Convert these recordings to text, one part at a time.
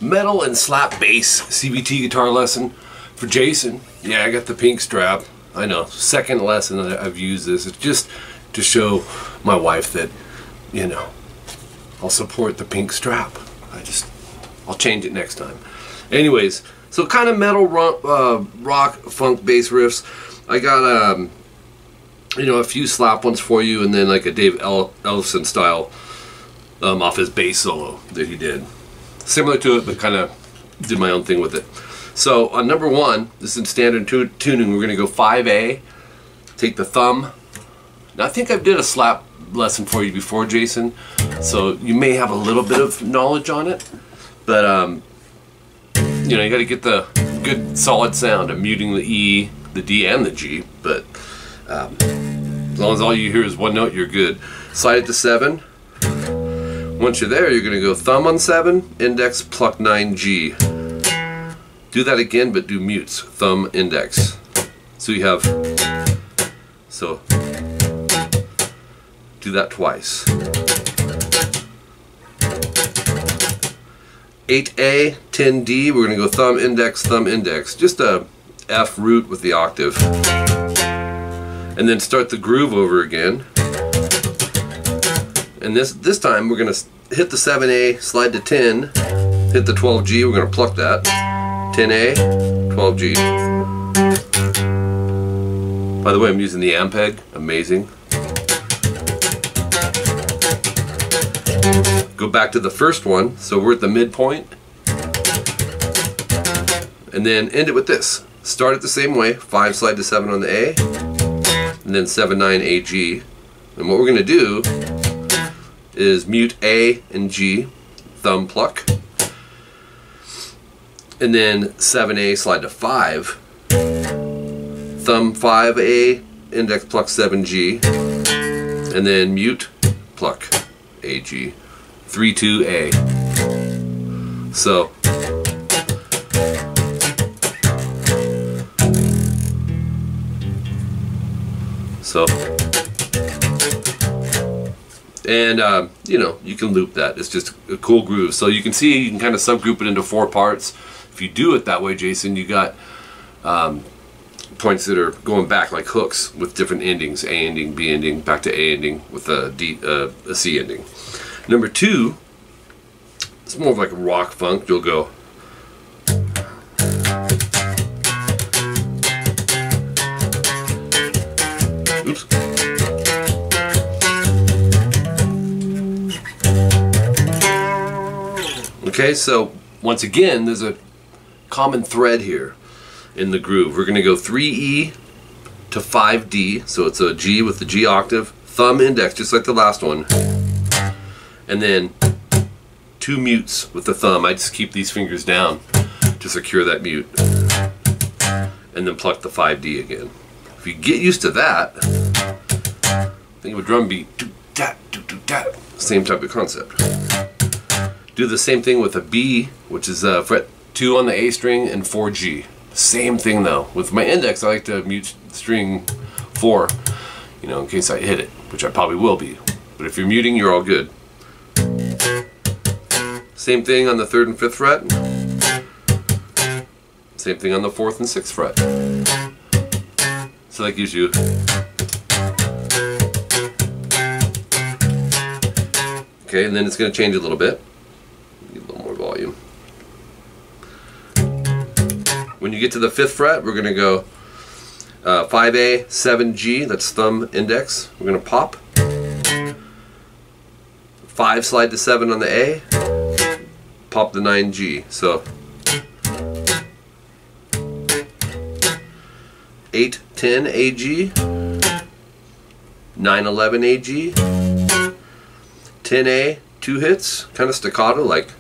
metal and slap bass CVT guitar lesson for Jason. Yeah, I got the pink strap. I know, second lesson that I've used this. It's just to show my wife that, you know, I'll support the pink strap. I'll change it next time. Anyways, so kind of metal rock funk bass riffs. I got you know, a few slap ones for you, and then like a Dave Ellefson style off his bass solo that he did. Similar to it, but kind of did my own thing with it. So on number one, this is in standard tuning. We're going to go 5A. Take the thumb. Now I think I did a slap lesson for you before, Jason, so you may have a little bit of knowledge on it, but you know, you got to get the good solid sound of muting the E, the D, and the G. But as long as all you hear is one note, you're good. Slide it to 7. Once you're there, you're going to go thumb on 7, index, pluck 9, G. Do that again, but do mutes. Thumb, index. So you have, so do that twice. 8A, 10D, we're going to go thumb, index, just a F root with the octave. And then start the groove over again. And this time we're going to hit the 7A, slide to 10, hit the 12G, we're going to pluck that. 10A, 12G. By the way, I'm using the Ampeg, amazing. Go back to the first one, so we're at the midpoint. And then end it with this. Start it the same way, 5 slide to 7 on the A, and then 7, 9, A, G. And what we're going to do is mute A and G, thumb pluck, and then 7A slide to 5, thumb 5A, index pluck 7G, and then mute pluck AG, 3, 2, A. So and you know, you can loop that. It's just a cool groove. So you can see, you can kind of subgroup it into 4 parts. If you do it that way, Jason, you got points that are going back like hooks with different endings, A ending, B ending, back to A ending with a C ending. Number 2, it's more of like a rock funk. You'll go oops. Okay, so once again, there's a common thread here in the groove. We're going to go 3E to 5D, so it's a G with the G octave, thumb index, just like the last one, and then 2 mutes with the thumb. I just keep these fingers down to secure that mute, and then pluck the 5D again. If you get used to that, think of a drum beat, same type of concept. Do the same thing with a B, which is fret 2 on the A string, and 4G. Same thing though. With my index, I like to mute string 4, you know, in case I hit it, which I probably will be. But if you're muting, you're all good. Same thing on the 3rd and 5th fret. Same thing on the 4th and 6th fret. So that gives you okay, and then it's going to change a little bit. Get a little more volume. When you get to the 5th fret, we're going to go 5A, 7G, that's thumb index. We're going to pop. 5 slide to 7 on the A, pop the 9G. So 8, 10 AG, 9, 11 AG, 10A, 2 hits, kind of staccato like,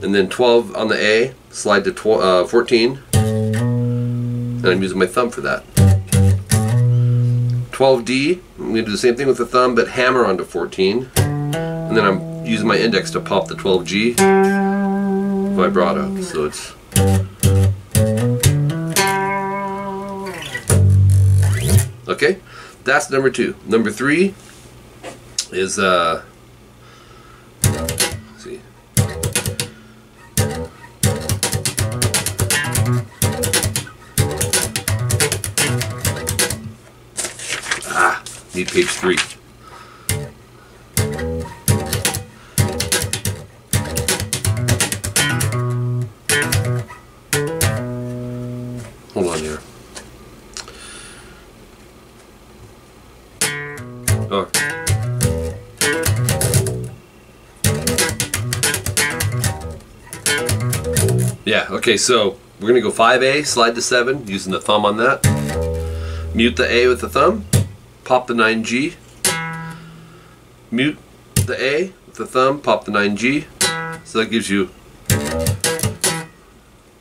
and then 12 on the A, slide to 14, and I'm using my thumb for that. 12D, I'm going to do the same thing with the thumb, but hammer onto 14, and then I'm using my index to pop the 12G vibrato. So it's okay. That's number 2. Number 3 is Need page 3. Hold on here. Oh. Yeah, okay, so we're going to go 5A, slide to 7, using the thumb on that. Mute the A with the thumb, pop the 9G. Mute the A with the thumb, pop the 9G. So that gives you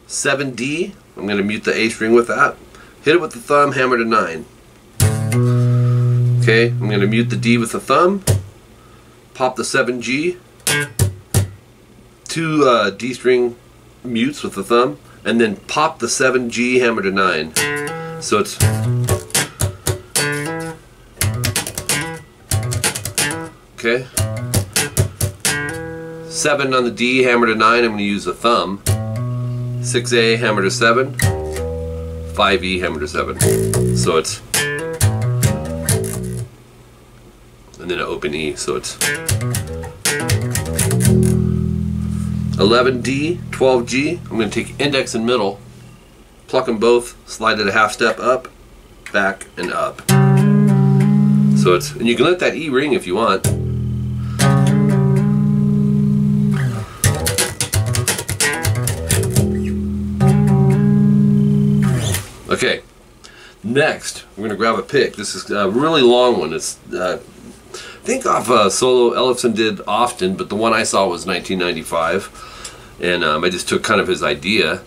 7D. I'm going to mute the A string with that. Hit it with the thumb, hammer to 9. Okay, I'm going to mute the D with the thumb, pop the 7G, 2 D string mutes with the thumb, and then pop the 7G, hammer to 9. So it's okay. 7 on the D, hammer to 9, I'm going to use the thumb. 6A, hammer to 7. 5E, hammer to 7. So it's, and then an open E, so it's 11D, 12G. I'm going to take index and middle, pluck them both, slide it a half step up, back, and up. So it's, and you can let that E ring if you want. Okay, next we're going to grab a pick. This is a really long one. It's I think off a solo Ellefson did often, but the one I saw was 1995, and I just took kind of his idea.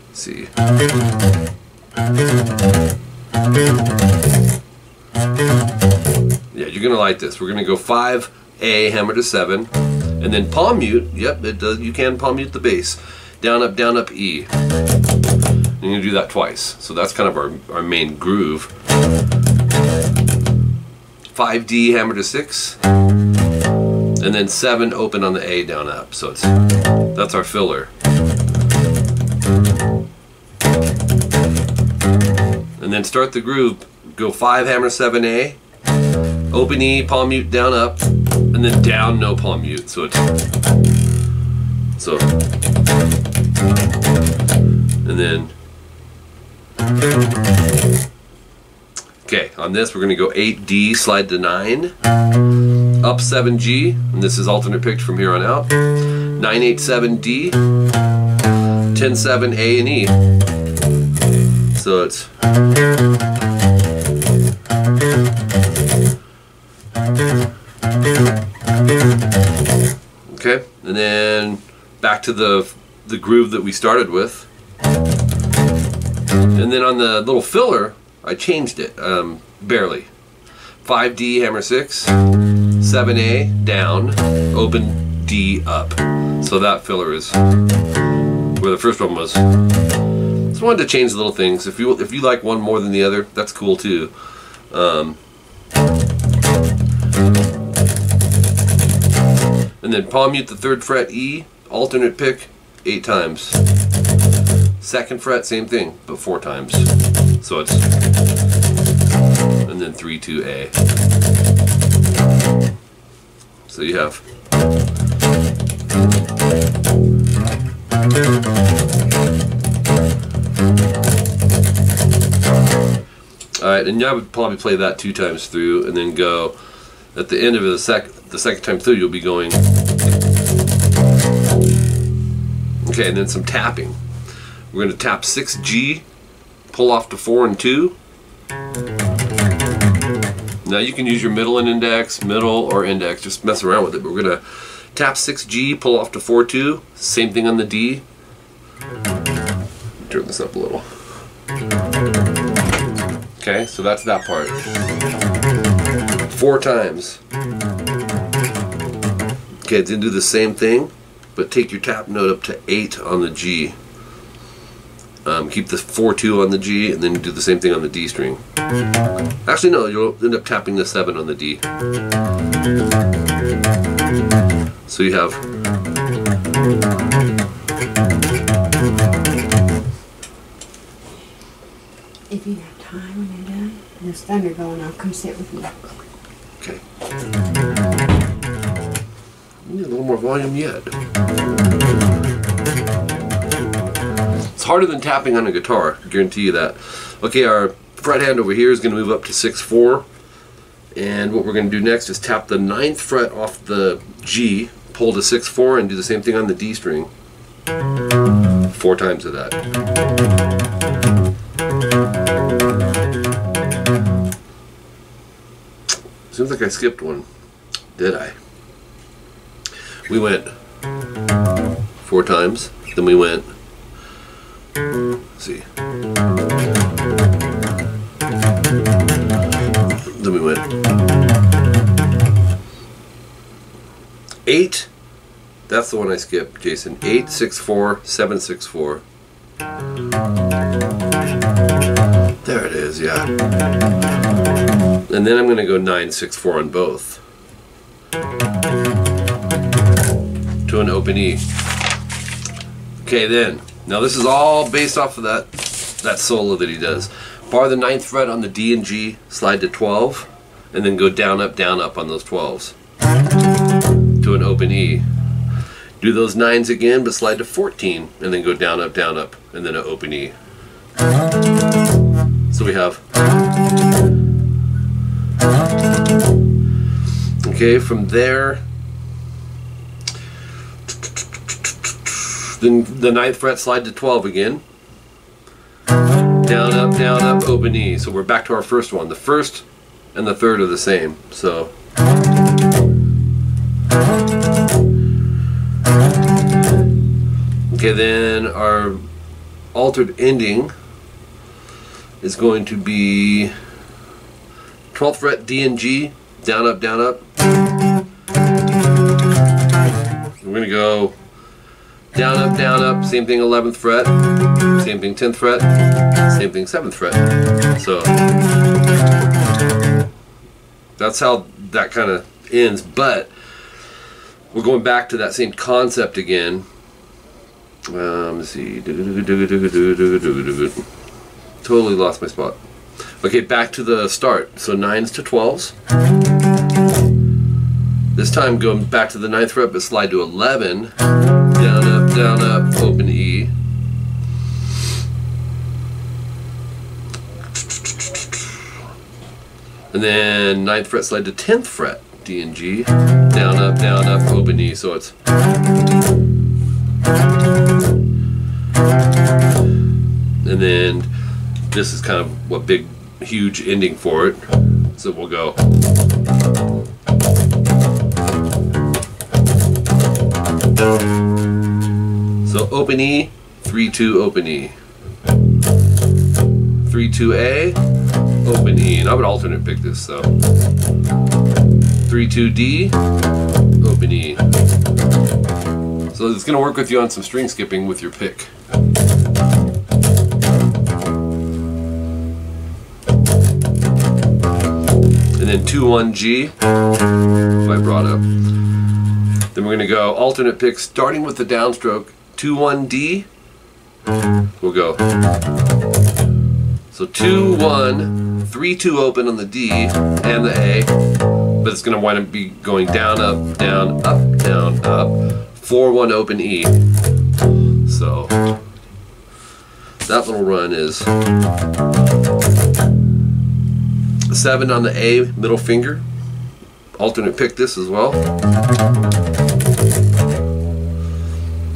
Let's see. Yeah, you're going to like this. We're going to go 5A, hammer to 7, and then palm mute. Yep, it does. You can palm mute the bass. Down, up, E. And you do that twice. So that's kind of our main groove. 5D, hammer to 6, and then 7 open on the A, down, up. So it's, that's our filler. And then start the groove. Go 5, hammer 7A, open E, palm mute, down, up, and then down, no palm mute. So it's, so, and then, okay, on this we're going to go 8D, slide to 9, up 7G, and this is alternate picked from here on out, 9, 8, 7D, 10, 7, A and E. So it's, okay, and then back to the groove that we started with. And then on the little filler, I changed it, barely. 5D, hammer 6, 7A, down, open D, up. So that filler is where the first one was. Just wanted to change little things. If you like one more than the other, that's cool too. And then palm mute the 3rd fret E, alternate pick 8 times. 2nd fret, same thing, but 4 times. So it's, and then 3, 2, A. So you have, alright, and I would probably play that 2 times through, and then go at the end of the second time through, you'll be going, okay, and then some tapping. We're going to tap 6G, pull off to 4 and 2. Now you can use your middle and index, middle or index, just mess around with it. But we're going to tap 6G, pull off to 4, 2. Same thing on the D. Turn this up a little. Okay, so that's that part. 4 times. Okay, then do the same thing, but take your tap note up to 8 on the G. keep the 4-2 on the G, and then do the same thing on the D string. Actually, no, you'll end up tapping the 7 on the D. So you have. If you have time when you're done, there's thunder going on. Come sit with me. Okay. You need a little more volume yet. It's harder than tapping on a guitar, I guarantee you that. Okay, our fret hand over here is going to move up to 6-4. And what we're going to do next is tap the 9th fret off the G, pull to 6-4, and do the same thing on the D string. 4 times of that. Seems like I skipped one. Did I? We went 4 times, then we went, let's see, then we went 8, that's the one I skipped, Jason. 8, 6-4, 7, 6-4. There it is, yeah. And then I'm going to go 9, 6-4 on both. To an open E. Okay, then. Now this is all based off of that solo that he does. Bar the 9th fret on the D and G, slide to 12, and then go down, up on those 12s. To an open E. Do those 9s again, but slide to 14, and then go down, up, and then an open E. So we have. Okay, from there, then the 9th fret, slide to 12 again. Down, up, open E. So we're back to our first one. The 1st and the 3rd are the same. So. Okay, then our altered ending is going to be 12th fret D and G, down, up. We're going to go down, up, same thing 11th fret, same thing 10th fret, same thing 7th fret. So that's how that kind of ends, but we're going back to that same concept again. Let's see. Totally lost my spot. Okay, back to the start. So 9s to 12s. This time going back to the 9th fret, but slide to 11. Down, up, open E. And then 9th fret, slide to 10th fret, D and G. Down, up, open E. So it's. And then this is kind of what big, huge ending for it. So we'll go. So open E, 3-2, open E. 3-2A, open E. And I would alternate pick this, so. 3-2D, open E. So it's going to work with you on some string skipping with your pick. And then 2-1G, if I brought up. Then we're going to go alternate pick starting with the downstroke. 2-1D, we'll go. So 2-1, 3-2 open on the D and the A, but it's going to wind up going down, up, 4-1 open E. So that little run is 7 on the A, middle finger. Alternate pick this as well.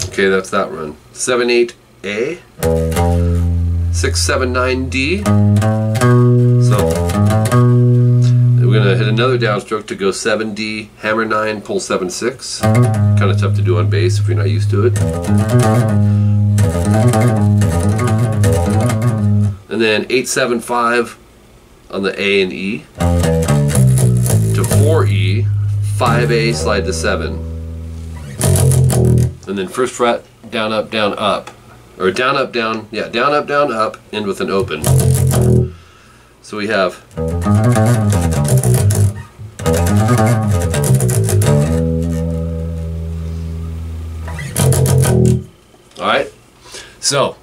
Okay, that's that run. 7-8A, 6-7-9D. So we're gonna hit another downstroke to go 7D, hammer 9, pull 7-6. Kind of tough to do on bass if you're not used to it. And then 8-7-5 on the A and E to 4E, 5A, slide to 7. And then first fret, down, up, or down, up, down. Yeah, down, up, end with an open. So we have. All right. So,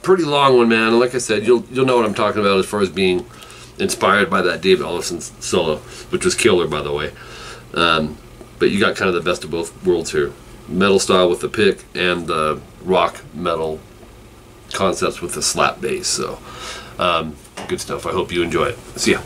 pretty long one, man. And like I said, you'll know what I'm talking about as far as being inspired by that David Ellison solo, which was killer, by the way. But you got kind of the best of both worlds here. Metal style with the pick and the rock metal concepts with the slap bass. So, good stuff. I hope you enjoy it. See ya.